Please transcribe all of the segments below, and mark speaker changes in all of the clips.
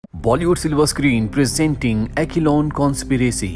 Speaker 1: Bollywood silver screen presenting echelon conspiracy.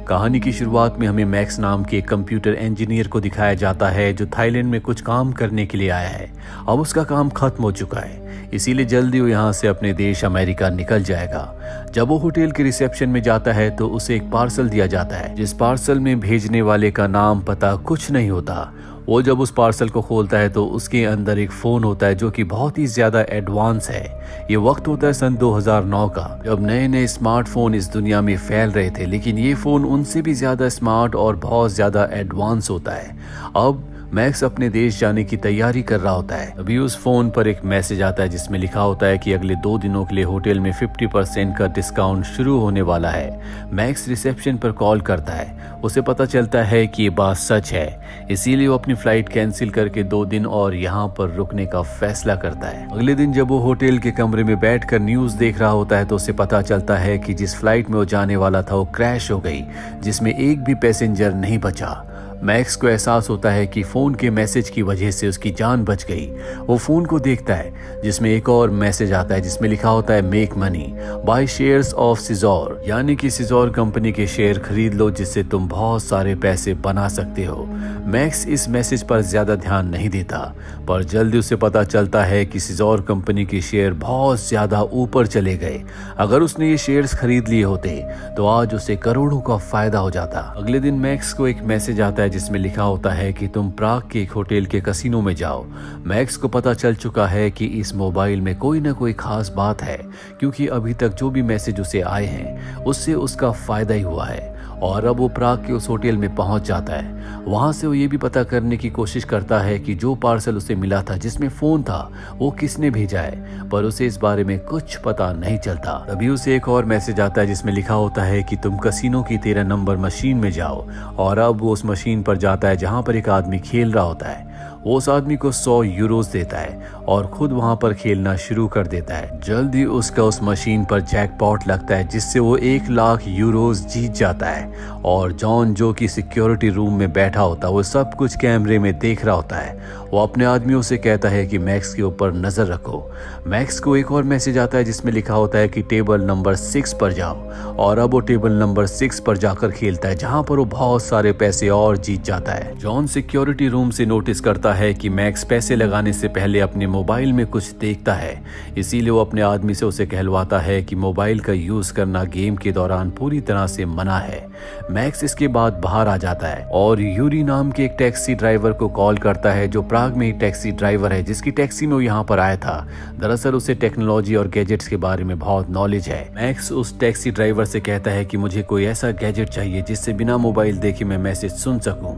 Speaker 1: कहानी की शुरुआत में हमें मैक्स नाम के कंप्यूटर इंजीनियर को दिखाया जाता है जो थाईलैंड में कुछ काम करने के लिए आया है। अब उसका काम खत्म हो चुका है, इसीलिए जल्दी वो यहाँ से अपने देश अमेरिका निकल जाएगा। जब वो होटल के रिसेप्शन में जाता है तो उसे एक पार्सल दिया जाता है, जिस पार्सल में भेजने वाले का नाम पता कुछ नहीं होता। वो जब उस पार्सल को खोलता है तो उसके अंदर एक फोन होता है जो कि बहुत ही ज्यादा एडवांस है। ये वक्त होता है सन 2009 का, जब नए नए स्मार्टफोन इस दुनिया में फैल रहे थे, लेकिन ये फोन उनसे भी ज्यादा स्मार्ट और बहुत ज्यादा एडवांस होता है। अब मैक्स अपने देश जाने की तैयारी कर रहा होता है। अभी उस फोन पर एक मैसेज आता है जिसमें लिखा होता है कि अगले 2 दिनों के लिए होटल में 50% का डिस्काउंट शुरू होने वाला है। मैक्स रिसेप्शन पर कॉल करता है। उसे पता चलता है कि ये बात सच है, इसीलिए वो अपनी फ्लाइट कैंसिल करके 2 दिन और यहाँ पर रुकने का फैसला करता है। अगले दिन जब वो होटल के कमरे में बैठकर न्यूज देख रहा होता है तो उसे पता चलता है कि जिस फ्लाइट में वो जाने वाला था वो क्रैश हो गई, जिसमें एक भी पैसेंजर नहीं बचा। मैक्स को एहसास होता है कि फोन के मैसेज की वजह से उसकी जान बच गई। वो फोन को देखता है जिसमें एक और मैसेज आता है जिसमें लिखा होता है make money by shares of सिजोर, यानी कि सिजोर कंपनी के शेयर खरीद लो जिससे तुम बहुत सारे पैसे बना सकते हो। मैक्स इस मैसेज पर ज्यादा ध्यान नहीं देता, पर जल्दी उसे पता चलता है कि सिजोर कंपनी के शेयर बहुत ज्यादा ऊपर चले गए। अगर उसने ये शेयर्स खरीद लिए होते तो आज उसे करोड़ों का फायदा हो जाता। अगले दिन मैक्स को एक मैसेज आता है जिसमें लिखा होता है कि तुम प्राग के एक होटल के कसिनो में जाओ। मैक्स को पता चल चुका है कि इस मोबाइल में कोई ना कोई खास बात है, क्योंकि अभी तक जो भी मैसेज उसे आए हैं उससे उसका फायदा ही हुआ है। और अब वो प्राग के उस होटल में पहुंच जाता है। वहां से वो ये भी पता करने की कोशिश करता है कि जो पार्सल उसे मिला था जिसमें फोन था वो किसने भेजा है, पर उसे इस बारे में कुछ पता नहीं चलता। तभी उसे एक और मैसेज आता है जिसमें लिखा होता है कि तुम कसिनो की 13 नंबर मशीन में जाओ। और अब वो उस मशीन पर जाता है जहां पर एक आदमी खेल रहा होता है। वो उस आदमी को 100 यूरोज देता है और खुद वहां पर खेलना शुरू कर देता है। जल्दी उसका उस मशीन पर जैकपॉट लगता है जिससे वो 1 लाख यूरोज जीत जाता है। और जॉन जो कि सिक्योरिटी रूम में बैठा होता है वो सब कुछ कैमरे में देख रहा होता है। वो अपने आदमियों से कहता है कि मैक्स के ऊपर नजर रखो। मैक्स को एक और मैसेज आता है जिसमें लिखा होता है कि टेबल नंबर 6 पर जाओ। और अब वो टेबल नंबर 6 पर जाकर खेलता है जहां पर वो बहुत सारे पैसे और जीत जाता है। जॉन सिक्योरिटी रूम से नोटिस करता है कि मैक्स पैसे लगाने से पहले अपने मोबाइल में कुछ देखता है, इसीलिए वो अपने आदमी से उसे कहलवाता है कि मोबाइल का यूज करना गेम के दौरान पूरी तरह से मना है। मैक्स इसके बाद बाहर आ जाता है और यूरी नाम के एक टैक्सी ड्राइवर को कॉल करता है जो प्राग में एक टैक्सी ड्राइवर है जिसकी टैक्सी में वो यहाँ पर आया था। दरअसल उसे टेक्नोलॉजी और गैजेट्स के बारे में बहुत नॉलेज है। मैक्स उस टैक्सी ड्राइवर से कहता है कि मुझे कोई ऐसा गैजेट चाहिए जिससे बिना मोबाइल देखे मैं मैसेज सुन सकूं।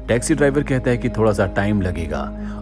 Speaker 1: टैक्सी ड्राइवर कहता है कि थोड़ा सा टाइम लगेगा।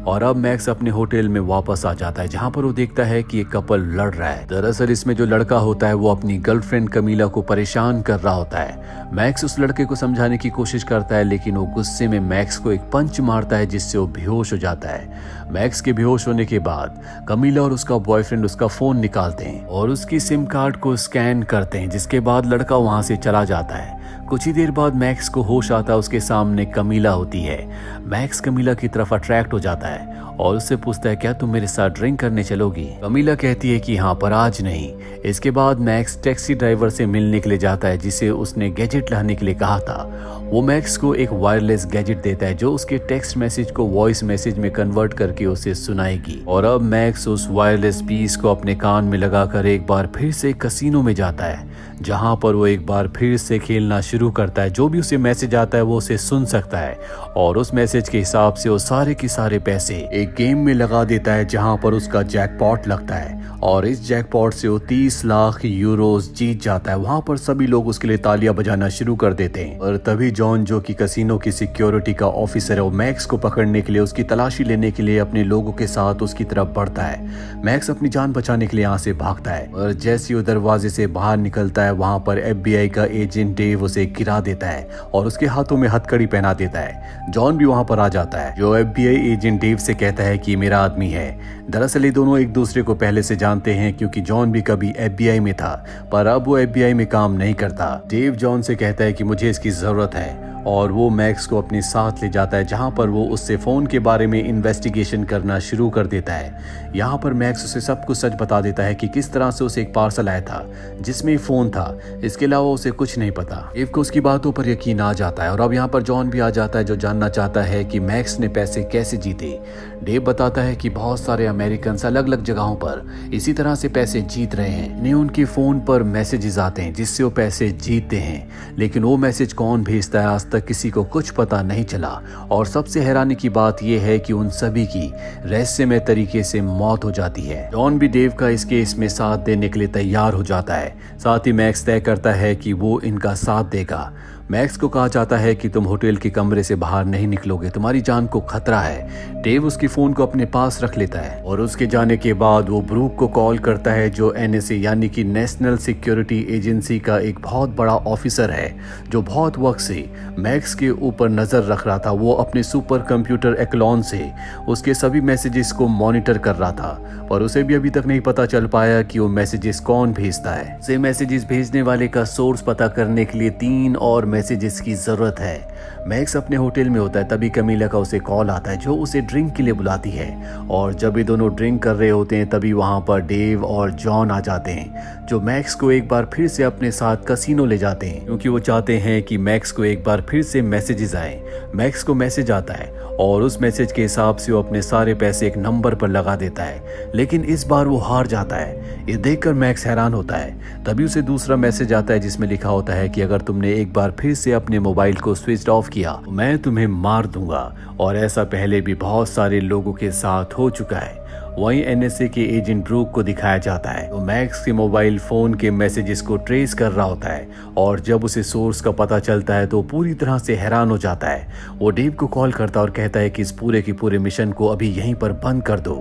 Speaker 1: और अब मैक्स अपने होटल में वापस आ जाता है जहां पर वो देखता है कि एक कपल लड़ रहा है। दरअसल इसमें जो लड़का होता है वो अपनी गर्लफ्रेंड कमीला को परेशान कर रहा होता है। मैक्स उस लड़के को समझाने की कोशिश करता है, लेकिन वो गुस्से में मैक्स को एक पंच मारता है जिससे वो बेहोश हो जाता है। मैक्स के बेहोश होने के बाद कमीला और उसका बॉयफ्रेंड उसका फोन निकालते हैं और उसकी सिम कार्ड को स्कैन करते हैं, जिसके बाद लड़का वहां से चला जाता है। कुछ ही देर बाद मैक्स को होश आता है, उसके सामने कमीला होती है। मैक्स कमीला की तरफ अट्रैक्ट हो जाता है और उससे पूछता है क्या तुम मेरे साथ ड्रिंक करने चलोगी। कमीला कहती है कि हाँ, पर आज नहीं। इसके बाद मैक्स टैक्सी ड्राइवर से मिलने के लिए जाता है जिसे उसने गैजेट लाने के लिए कहा था। वो मैक्स को एक वायरलेस गैजेट देता है जो उसके टेक्स्ट मैसेज को वॉइस मैसेज में कन्वर्ट करके उसे सुनाएगी। और अब मैक्स उस वायरलेस पीस को अपने कान में लगाकर एक बार फिर से कसिनो में जाता है जहां पर वो एक बार फिर से खेलना शुरू करता है। जो भी उसे मैसेज आता है वो उसे सुन सकता है और उस मैसेज के हिसाब से वो सारे के सारे पैसे एक गेम में लगा देता है जहां पर उसका जैकपॉट लगता है। और इस जैकपॉट से वो 30 लाख यूरोज जीत जाता है। वहां पर सभी लोग उसके लिए तालियां बजाना शुरू कर देते हैं। और तभी जॉन जो कि कसिनो की सिक्योरिटी का ऑफिसर है वो मैक्स को पकड़ने के लिए, उसकी तलाशी लेने के लिए अपने लोगों के साथ उसकी तरफ बढ़ता है। मैक्स अपनी जान बचाने के लिए यहाँ से भागता है और जैसे ही वो दरवाजे से बाहर निकलता है वहां पर FBI का एजेंट डेव उसे गिरा देता है और उसके हाथों में हथकड़ी पहना देता है। जॉन भी वहां पर आ जाता है जो FBI एजेंट डेव से कहता है कि मेरा आदमी है। दरअसल ये दोनों एक दूसरे को पहले से जानते हैं क्योंकि जॉन भी कभी FBI में था, पर अब वो FBI में काम नहीं करता। डेव जॉन से कहता है कि मुझे इसकी जरूरत है और वो मैक्स को अपने साथ ले जाता है, जहाँ पर वो उससे फ़ोन के बारे में इन्वेस्टिगेशन करना शुरू कर देता है। यहाँ पर मैक्स उसे सब कुछ सच बता देता है कि किस तरह से उसे एक पार्सल आया था जिसमें फ़ोन था, इसके अलावा उसे कुछ नहीं पता। डेव को उसकी बातों पर यकीन आ जाता है और अब यहाँ पर जॉन भी आ जाता है, जो जानना चाहता है कि मैक्स ने पैसे कैसे जीते। डेव बताता है कि बहुत सारे अमेरिकन अलग अलग जगहों पर इसी तरह से पैसे जीत रहे हैं। इन्हें उनके फ़ोन पर मैसेजेस आते हैं जिससे वो पैसे जीतते हैं, लेकिन वो मैसेज कौन भेजता है आज तक किसी को कुछ पता नहीं चला। और सबसे हैरानी की बात यह है कि उन सभी की रहस्यमय तरीके से मौत हो जाती है। जॉन भी डेव का इस केस में साथ देने के लिए तैयार हो जाता है। साथ ही मैक्स तय करता है कि वो इनका साथ देगा। मैक्स को कहा जाता है कि तुम होटल के कमरे से बाहर नहीं निकलोगे, तुम्हारी जान को खतरा है। डेव उसकी फोन को अपने पास रख लेता है और उसके जाने के बाद वो ब्रूक को कॉल करता है, जो एनएसए यानी कि नेशनल सिक्योरिटी एजेंसी का एक बहुत बड़ा ऑफिसर है, जो बहुत वक्त से मैक्स के ऊपर नजर रख रहा था। वो अपने सुपर कंप्यूटर एक्लॉन से उसके सभी मैसेजेस को मॉनिटर कर रहा था, पर उसे भी अभी तक नहीं पता चल पाया कि वो मैसेजेस कौन भेजता है। उसे मैसेजेस भेजने वाले का सोर्स पता करने के लिए 3 और मैसेजेस की जरूरत है। मैक्स अपने होटल में होता है, तभी कमीला का उसे कॉल आता है, जो उसे ड्रिंक के लिए बुलाती है। और जब ये दोनों ड्रिंक कर रहे होते हैं तभी वहां पर डेव और जॉन आ जाते हैं, जो मैक्स को एक बार फिर से अपने साथ कसिनो ले जाते हैं, क्योंकि वो चाहते हैं कि मैक्स को एक बार फिर से मैसेजेस आए। मैक्स को मैसेज आता है और उस मैसेज के हिसाब से वो अपने सारे पैसे एक नंबर पर लगा देता है, लेकिन इस बार वो हार जाता है। ये देखकर मैक्स हैरान होता है। तभी उसे दूसरा मैसेज आता है जिसमें लिखा होता है कि अगर तुमने एक बार फिर से अपने मोबाइल को स्विच ऑफ किया तो मैं तुम्हें मार दूंगा। और ऐसा पहले भी बहुत सारे लोगों के साथ हो चुका है। वहीं एनएसए के एजेंट ब्रूक को दिखाया जाता है, तो मैक्स के मोबाइल फोन के मैसेजेस को ट्रेस कर रहा होता है और जब उसे सोर्स का पता चलता है तो पूरी तरह से हैरान हो जाता है। वो डेव को कॉल करता है और कहता है कि इस पूरे के पूरे मिशन को अभी यहीं पर बंद कर दो।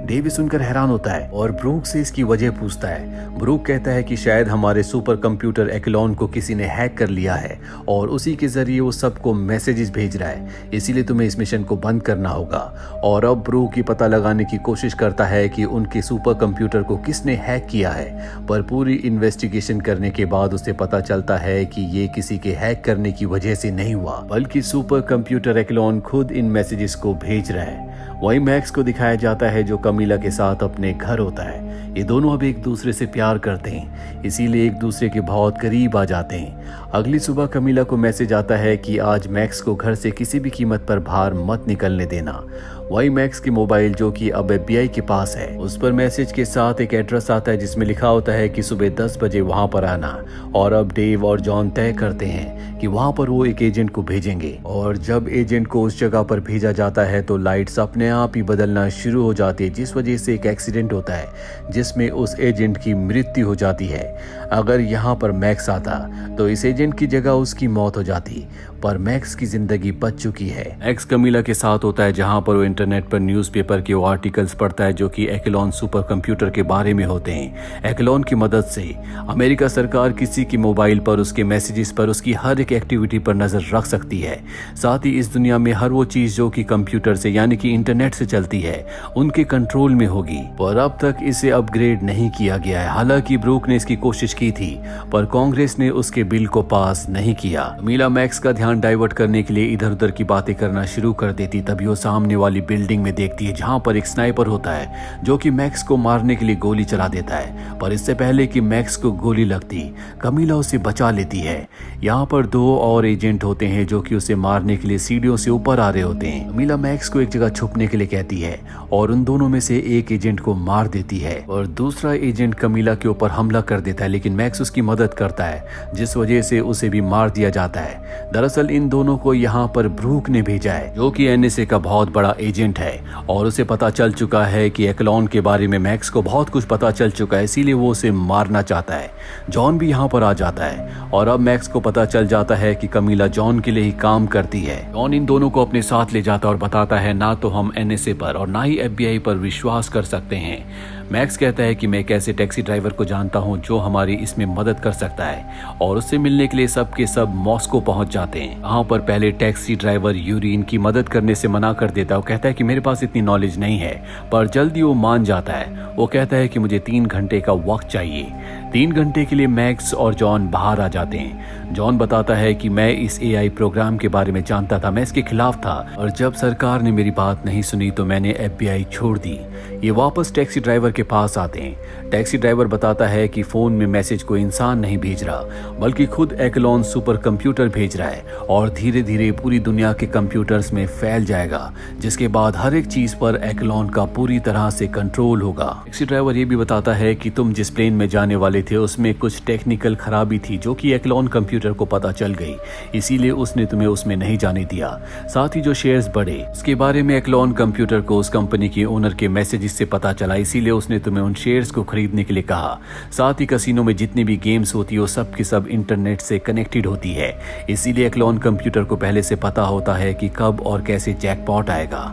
Speaker 1: डेव सुनकर हैरान होता है और ब्रूक से इसकी वजह पूछता है। ब्रूक कहता है कि शायद हमारे सुपर कंप्यूटर एक्लॉन को किसी ने हैक कर लिया है और उसी के जरिए वो सबको मैसेजेस भेज रहा है, इसीलिए तुम्हें इस मिशन को बंद करना होगा। और अब ब्रूक ये पता लगाने की कोशिश करता है कि उनके सुपर कंप्यूटर को किसने हैक किया है, पर पूरी इन्वेस्टिगेशन करने के बाद उसे पता चलता है कि ये किसी के हैक करने की वजह से नहीं हुआ, बल्कि सुपर कंप्यूटर एक्लॉन खुद इन मैसेजेस को भेज रहा है। वहीं मैक्स को दिखाया जाता है, जो कमीला के साथ अपने घर होता है। ये दोनों अब एक दूसरे से प्यार करते हैं, इसीलिए एक दूसरे के बहुत करीब आ जाते हैं। अगली सुबह कमीला को मैसेज आता है कि आज मैक्स को घर से किसी भी कीमत पर बाहर मत निकलने देना। वही मैक्स की मोबाइल, जो कि अब FBI के पास है, उस पर मैसेज के साथ एक एड्रेस आता है जिसमें लिखा होता है कि सुबह 10 बजे वहां पर आना। और अब डेव और जॉन तय करते हैं कि वहां पर वो एक एजेंट को भेजेंगे। और जब एजेंट को उस जगह पर भेजा जाता है तो लाइट्स अपने आप ही बदलना शुरू हो जाती है, जिस वजह से एक एक्सीडेंट होता है जिसमें उस एजेंट की मृत्यु हो जाती है। अगर यहाँ पर मैक्स आता तो इस एजेंट की जगह उसकी मौत हो जाती, पर मैक्स की जिंदगी बच चुकी है। मैक्स कमीला के साथ होता है, जहां पर वो इंटरनेट पर न्यूज़पेपर के आर्टिकल्स पढ़ता है जो कि एक्लॉन सुपर कंप्यूटर के बारे में होते हैं। एक्लॉन की मदद से अमेरिका सरकार किसी की मोबाइल पर, उसके मैसेजेस पर, उसकी हर एक एक्टिविटी पर नजर रख सकती है। साथ ही इस दुनिया में हर वो चीज जो कि कंप्यूटर से यानी कि इंटरनेट से चलती है उनके कंट्रोल में होगी, पर अब तक इसे अपग्रेड नहीं किया गया है। हालांकि ब्रूक ने इसकी कोशिश की थी, पर कांग्रेस ने उसके बिल को पास नहीं किया। कमीला मैक्स का ध्यान डाइवर्ट करने के लिए इधर उधर की बातें करना शुरू कर देती। तभी वो सामने वाली बिल्डिंग में देखती है जहां पर एक स्नाइपर होता है जो कि मैक्स को मारने के लिए गोली चला देता है, पर इससे पहले कि मैक्स को गोली लगती कमीला उसे बचा लेती है। यहाँ पर 2 और एजेंट होते हैं जो कि उसे मारने के लिए सीढ़ियों से ऊपर आ रहे होते हैं। कमीला मैक्स को एक जगह छुपने के लिए कहती है और उन दोनों में से एक एजेंट को मार देती है और दूसरा एजेंट कमीला के ऊपर हमला कर देता है, लेकिन मैक्स उसकी मदद करता है, जिस वजह से उसे भी मार दिया जाता है। दरअसल इन दोनों को यहाँ पर ब्रूक ने भेजा है, जो कि एनएसए का बहुत बड़ा एजेंट है और उसे पता चल चुका है कि एक्लॉन के बारे में मैक्स को बहुत कुछ पता चल चुका है, इसीलिए वो उसे मारना चाहता है। जॉन भी यहाँ पर आ जाता है और अब मैक्स को पता चल जाता है कि कमीला जॉन के लिए ही काम करती है। जॉन इन दोनों को अपने साथ ले जाता है और बताता है ना तो हम एनएसए पर और ना ही FBI पर विश्वास कर सकते हैं। मैक्स कहता है कि मैं एक ऐसे टैक्सी ड्राइवर को जानता हूं जो हमारी इसमें मदद कर सकता है और उससे मिलने के लिए सब के सब मॉस्को पहुंच जाते हैं। वहां पर पहले टैक्सी ड्राइवर यूरी इनकी मदद करने से मना कर देता है। वो कहता है कि मेरे पास इतनी नॉलेज नहीं है, पर जल्दी वो मान जाता है। वो कहता है कि मुझे 3 घंटे का वक्त चाहिए। 3 घंटे के लिए मैक्स और जॉन बाहर आ जाते हैं। जॉन बताता है कि मैं इस एआई प्रोग्राम के बारे में जानता था, मैं इसके खिलाफ था और जब सरकार ने मेरी बात नहीं सुनी तो मैंने एफबीआई छोड़ दी। ये वापस टैक्सी ड्राइवर के पास आते हैं। टैक्सी ड्राइवर बताता है कि फोन में मैसेज कोई इंसान नहीं भेज रहा बल्कि खुद एक्लॉन सुपर कंप्यूटर भेज रहा है और धीरे धीरे पूरी दुनिया के कंप्यूटर्स में फैल जाएगा, जिसके बाद हर एक चीज पर एक्लॉन का पूरी तरह से कंट्रोल होगा। टैक्सी ड्राइवर ये भी बताता है कि तुम जिस प्लेन में जाने वाले थे उसमें कुछ टेक्निकल खराबी थी जो कि एक्लॉन कंप्यूटर को पता चल गई, इसीलिए उसने तुम्हें उसमें नहीं जाने दिया। साथ ही जो शेयर्स बढ़े उसके बारे में एक्लॉन कंप्यूटर को उस कंपनी के ओनर के मैसेजेस से पता चला, इसीलिए उसने तुम्हें उन शेयर्स को खरीदने के लिए कहा। साथ ही कसिनो में जितनी भी गेम्स होती है वो सब की सब इंटरनेट से कनेक्टेड होती है, इसीलिए एक्लॉन कंप्यूटर को पहले से पता होता है कि कब और कैसे जैकपॉट आएगा।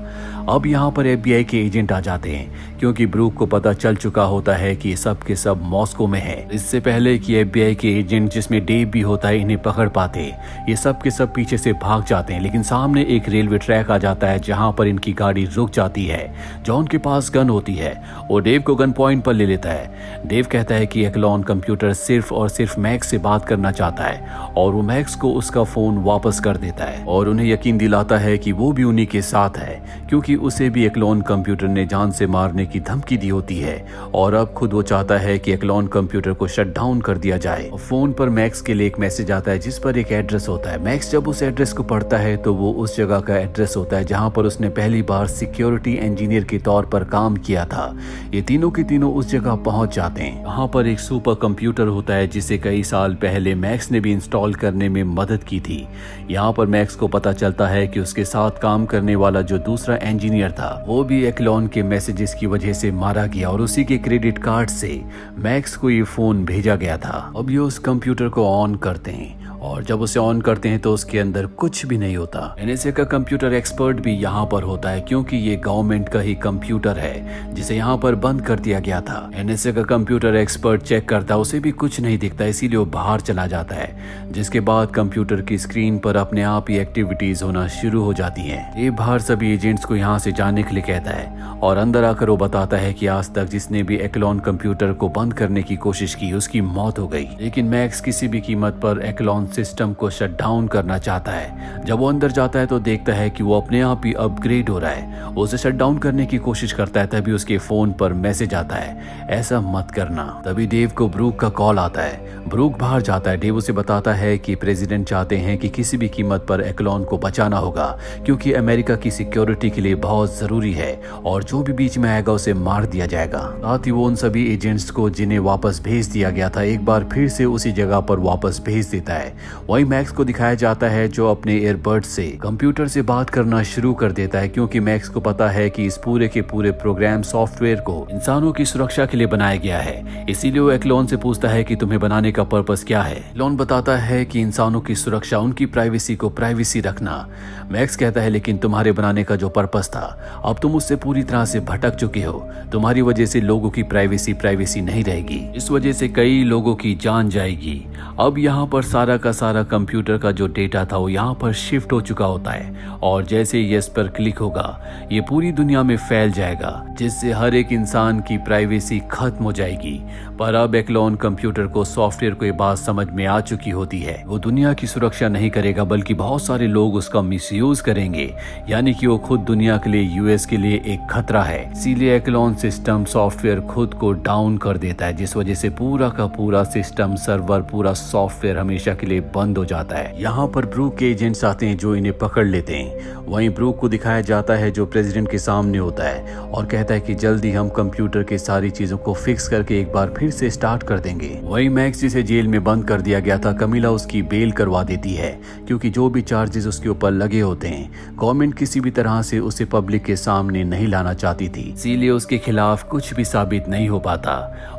Speaker 1: अब यहाँ पर एफबीआई के एजेंट आ जाते हैं क्योंकि ब्रूक को पता चल चुका होता है कि ये सब के सब मॉस्को में है। इससे पहले कि एफबीआई के एजेंट जिसमें डेव भी होता है इन्हें पकड़ पाते, ये सब के सब पीछे से भाग जाते हैं, लेकिन सामने एक रेलवे ट्रैक आ जाता है जहाँ पर इनकी गाड़ी रुक जाती है। जॉन के पास गन होती है, वो डेव को गन पॉइंट पर ले लेता है। डेव कहता है कि एक्लॉन कंप्यूटर सिर्फ और सिर्फ मैक्स से बात करना चाहता है और वो मैक्स को उसका फोन वापस कर देता है और उन्हें यकीन दिलाता है कि वो भी उन्हीं के साथ है क्योंकि उसे भी एक्लॉन कंप्यूटर ने जान से मारने की धमकी दी होती है और अब खुद वो चाहता है कि एक्लॉन कंप्यूटर को शट डाउन कर दिया जाए। फोन पर मैक्स के लिए एक मैसेज आता है जिस पर एक एड्रेस होता है। मैक्स जब उस एड्रेस को पढ़ता है तो वो उस जगह का एड्रेस होता है जहां पर उसने पहली बार सिक्योरिटी इंजीनियर के तौर पर काम किया था। ये तीनों के तीनों उस जगह पहुंच जाते हैं। यहाँ पर एक सुपर कंप्यूटर होता है जिसे कई साल पहले मैक्स ने भी इंस्टॉल करने में मदद की थी। यहाँ पर मैक्स को पता चलता है कि उसके साथ काम करने वाला जो दूसरा इंजीनियर था वो भी एक्लॉन के मैसेजेस की वजह से मारा गया और उसी के क्रेडिट कार्ड से मैक्स को ये फोन भेजा गया था। अब ये उस कंप्यूटर को ऑन करते हैं और जब उसे ऑन करते हैं तो उसके अंदर कुछ भी नहीं होता। एनएसए का कंप्यूटर एक्सपर्ट भी यहाँ पर होता है क्योंकि ये गवर्नमेंट का ही कंप्यूटर है जिसे यहाँ पर बंद कर दिया गया था। एनएसए का कंप्यूटर एक्सपर्ट चेक करता है, उसे भी कुछ नहीं दिखता, इसीलिए वो बाहर चला जाता है, जिसके बाद कंप्यूटर की स्क्रीन पर अपने आप ही एक्टिविटीज होना शुरू हो जाती है। ये बाहर सभी एजेंट्स को यहाँ से जाने के लिए कहता है और अंदर आकर वो बताता है कि आज तक जिसने भी एक्लॉन कंप्यूटर को बंद करने की कोशिश की उसकी मौत हो गई, लेकिन मैक्स किसी भी कीमत पर एक्लॉन सिस्टम को शट डाउन करना चाहता है। जब वो अंदर जाता है तो देखता है कि वो अपने आप ही अपग्रेड हो रहा है। वो उसे शट डाउन करने की कोशिश करता है, तभी उसके फोन पर मैसेज आता है, ऐसा मत करना। तभी डेव को ब्रूक का कॉल आता है। ब्रूक बाहर जाता है। डेव उसे बताता है कि प्रेसिडेंट चाहते हैं कि किसी भी कीमत पर एक्लॉन को बचाना होगा क्योंकि अमेरिका की सिक्योरिटी के लिए बहुत जरूरी है और जो भी बीच में आएगा उसे मार दिया जाएगा। साथ ही वो उन सभी एजेंट्स को जिन्हें वापस भेज दिया गया था एक बार फिर से उसी जगह पर वापस भेज देता है। वहीं मैक्स को दिखाया जाता है जो अपने एयरबड से कंप्यूटर से बात करना शुरू कर देता है क्योंकि मैक्स को पता है कि इस पूरे के पूरे प्रोग्राम सॉफ्टवेयर को इंसानों की सुरक्षा के लिए बनाया गया है। इसीलिए वो एक्लॉन से पूछता है कि तुम्हें बनाने का पर्पस क्या है। एक्लॉन बताता है कि इंसानों की सुरक्षा, उनकी प्राइवेसी को प्राइवेसी रखना। मैक्स कहता है लेकिन तुम्हारे बनाने का जो पर्पस था अब तुम उससे पूरी तरह से भटक चुके हो। तुम्हारी वजह से लोगों की प्राइवेसी नहीं रहेगी, इस वजह से कई लोगों की जान जाएगी। अब यहाँ पर सारा का सारा कंप्यूटर का जो डेटा था वो यहाँ पर शिफ्ट हो चुका होता है और जैसे यस पर क्लिक होगा ये पूरी दुनिया में फैल जाएगा जिससे हर एक इंसान की प्राइवेसी खत्म हो जाएगी। पर अब एक्लॉन कंप्यूटर को सॉफ्टवेयर को ये बात समझ में आ चुकी होती है, वो दुनिया की सुरक्षा नहीं करेगा बल्कि बहुत सारे लोग उसका मिसयूज करेंगे, यानी कि वो खुद दुनिया के लिए, यूएस के लिए एक खतरा है। इसीलिए एक्लॉन सिस्टम सॉफ्टवेयर खुद को डाउन कर देता है जिस वजह से पूरा का पूरा सिस्टम सर्वर, पूरा सॉफ्टवेयर हमेशा के लिए बंद हो जाता है। यहाँ पर ब्रूक के एजेंट्स आते हैं जो इन्हें पकड़ लेते हैं। वहीं ब्रूक को दिखाया जाता है जो प्रेसिडेंट के सामने होता है और कहता है कि जल्दी हम कंप्यूटर की सारी चीजों को फिक्स करके एक बार फिर से स्टार्ट कर देंगे। वहीं मैक्स जिसे जेल में बंद कर दिया गया था, कमीला उसकी बेल करवा देती है क्योंकि जो भी चार्जेस उसके ऊपर लगे होते हैं गवर्नमेंट किसी भी तरह से उसे पब्लिक के सामने नहीं लाना चाहती थी, इसीलिए उसके खिलाफ कुछ भी साबित नहीं हो पाता।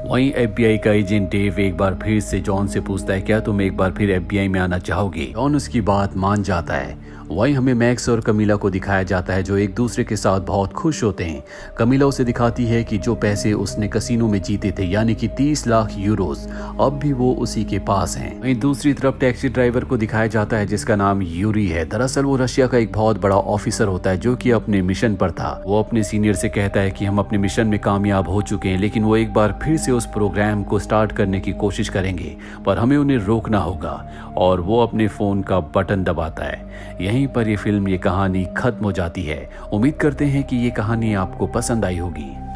Speaker 1: वहीं एफबीआई का एजेंट डेव एक बार फिर से जॉन से पूछता है क्या तुम एक बार फिर एफबीआई में आना चाहोगे। जॉन उसकी बात मान जाता है वहीं हमें मैक्स और कमीला को दिखाया जाता है जो एक दूसरे के साथ बहुत खुश होते हैं। कमीला उसे दिखाती है कि जो पैसे उसने कसिनो में जीते थे यानी कि 30 लाख यूरोस अब भी वो उसी के पास हैं। वहीं दूसरी तरफ टैक्सी ड्राइवर को दिखाया जाता है जिसका नाम यूरी है। दरअसल वो रशिया का एक बहुत बड़ा ऑफिसर होता है जो कि अपने मिशन पर था। वो अपने सीनियर से कहता है कि हम अपने मिशन में कामयाब हो चुके हैं, लेकिन वो एक बार फिर से उस प्रोग्राम को स्टार्ट करने की कोशिश करेंगे, पर हमें उन्हें रोकना होगा। और वो अपने फोन का बटन दबाता है। यहीं पर ये फिल्म, ये कहानी खत्म हो जाती है। उम्मीद करते हैं कि ये कहानी आपको पसंद आई होगी।